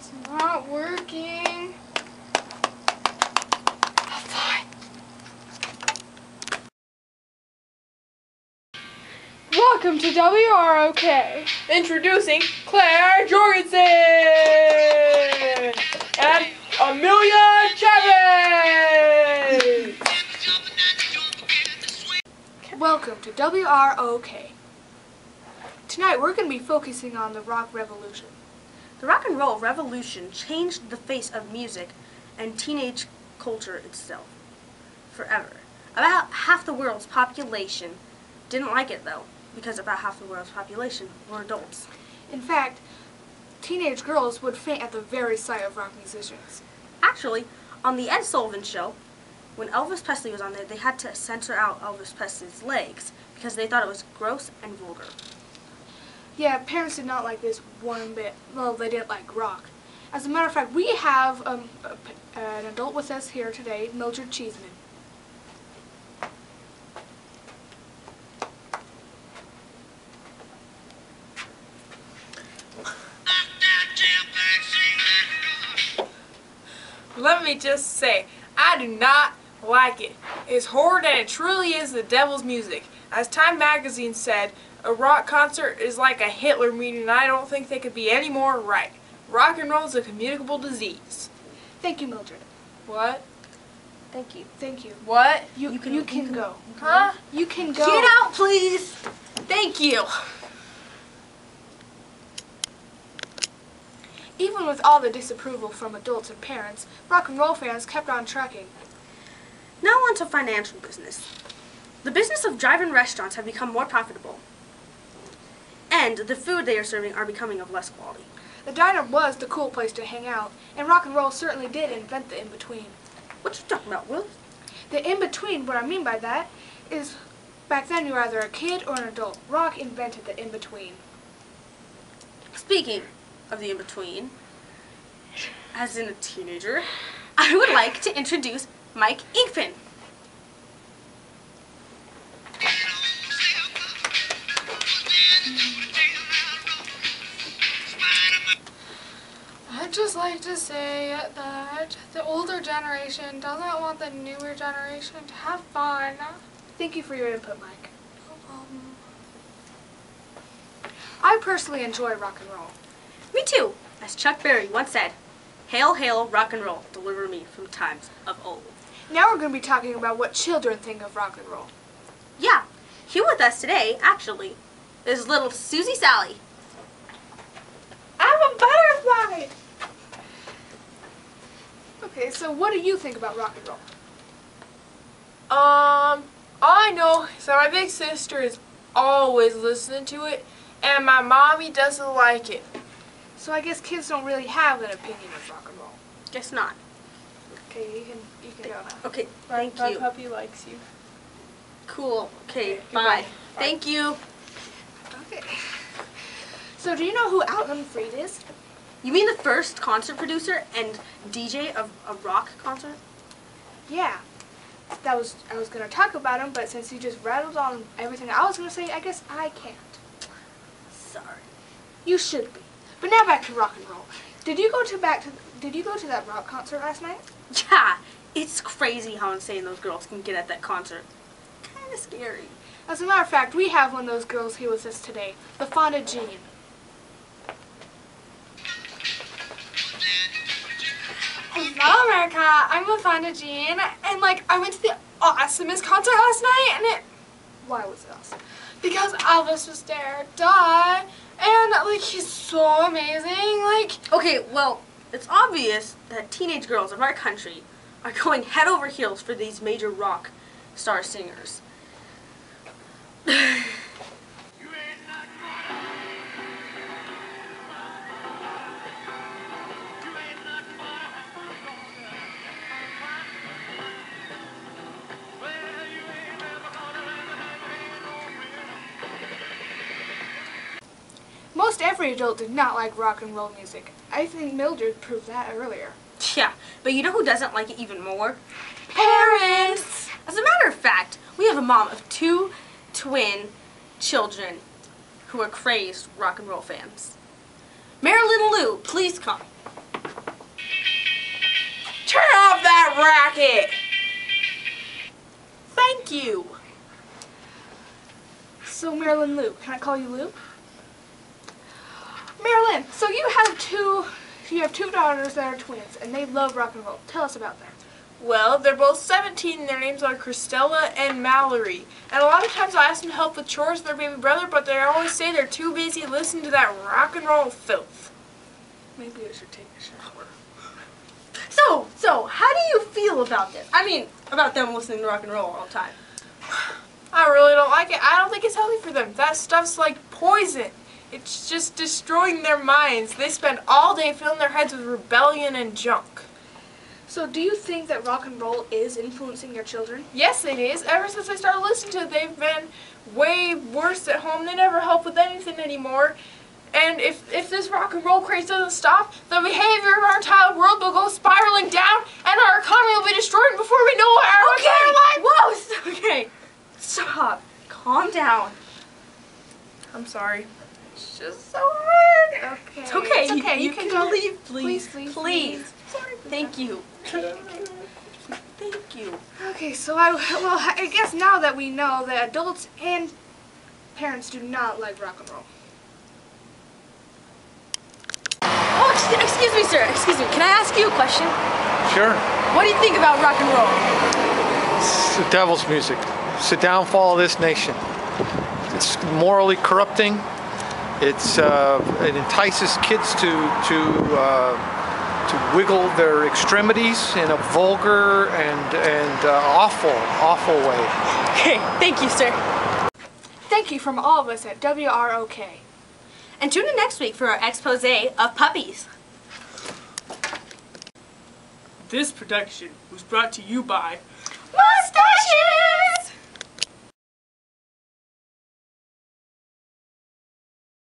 It's not working. Fine. Welcome to WROK. Introducing Claire Jorgensen and Emilia Chavez. Welcome to WROK. Tonight we're going to be focusing on the rock revolution. The rock and roll revolution changed the face of music and teenage culture itself forever. About half the world's population didn't like it though, because about half the world's population were adults. In fact, teenage girls would faint at the very sight of rock musicians. Actually, on the Ed Sullivan Show, when Elvis Presley was on there, they had to censor out Elvis Presley's legs because they thought it was gross and vulgar. Yeah, parents did not like this one bit. Well, they didn't like rock. As a matter of fact, we have an adult with us here today, Mildred Cheeseman. Let me just say, I do not like it. It's horrid and it truly is the devil's music. As Time magazine said, a rock concert is like a Hitler meeting, and I don't think they could be any more right. Rock and roll is a communicable disease. Thank you, Mildred. What? Thank you. Thank you. What? You can go. Huh? You can go. Get out, please! Thank you. Even with all the disapproval from adults and parents, rock and roll fans kept on trucking. Now on to financial business. The business of drive-in restaurants have become more profitable, and the food they are serving are becoming of less quality. The diner was the cool place to hang out, and rock and roll certainly did invent the in-between. What you talking about, Will? The in-between, what I mean by that, is back then you were either a kid or an adult. Rock invented the in-between. Speaking of the in-between, as in a teenager, I would like to introduce Mike Inkpin. I'd just like to say that the older generation doesn't want the newer generation to have fun. Thank you for your input, Mike. No problem. I personally enjoy rock and roll. Me too, as Chuck Berry once said, "Hail, hail, rock and roll, deliver me from times of old." Now we're going to be talking about what children think of rock and roll. Yeah, here with us today, actually, is little Susie Sally. I'm a butterfly! Okay, so what do you think about rock and roll? All I know is that my big sister is always listening to it, and my mommy doesn't like it. So I guess kids don't really have an opinion of rock and roll. Guess not. Okay, you can go now. Okay, thank My you. puppy likes you. Cool. Okay, goodbye. bye. Thank you. Okay. So do you know who Alton Freed is? You mean the first concert producer and DJ of a rock concert? Yeah. I was going to talk about him, but since you just rattled on everything I was going to say, I guess I can't. Sorry. You should be. But now back to rock and roll. Did you go to that rock concert last night? Yeah, it's crazy how insane those girls can get at that concert. Kind of scary. As a matter of fact, we have one of those girls here with us today, the Fonda Jean. Hello, America. I'm LaFonda Jean, and I went to the awesomest concert last night, and Why was it awesome? because Elvis was there, duh, and he's so amazing, Okay, well, it's obvious that teenage girls of our country are going head over heels for these major rock star singers. Most every adult did not like rock and roll music. I think Mildred proved that earlier. Yeah, but you know who doesn't like it even more? Parents! As a matter of fact, we have a mom of 2 twin children who are crazed rock and roll fans. Marilyn Lou, please come. that racket. Thank you. So Marilyn Lou, can I call you Lou? Marilyn, so you have two daughters that are twins, and they love rock and roll. Tell us about that. Well, they're both 17 and their names are Christella and Mallory. And a lot of times I ask them to help with chores with their baby brother, but they always say they're too busy listening to that rock and roll filth. Maybe I should take a shower. So, how do you feel about this? I mean, about them listening to rock and roll all the time. I really don't like it. I don't think it's healthy for them. That stuff's like poison. It's just destroying their minds. They spend all day filling their heads with rebellion and junk. So do you think that rock and roll is influencing your children? Yes, it is. Ever since I started listening to it, they've been way worse at home. They never help with anything anymore. And if this rock and roll craze doesn't stop, the behavior of our entire world will go spiraling down, and our economy will be destroyed before we know our entire life. Whoa! Okay. Stop. Calm down. I'm sorry. It's just so hard. Okay. It's okay. It's okay. You can can go. leave, please. Please. Sorry. Thank you. Thank you. Okay, so I guess now that we know that adults and parents do not like rock and roll. Oh, excuse me, sir. Excuse me. Can I ask you a question? Sure. What do you think about rock and roll? It's the devil's music. It's the downfall of this nation. It's morally corrupting. It entices kids to wiggle their extremities in a vulgar and awful way. Okay, thank you, sir. Thank you from all of us at WROK. And tune in next week for our expose of puppies. This production was brought to you by Mustaches!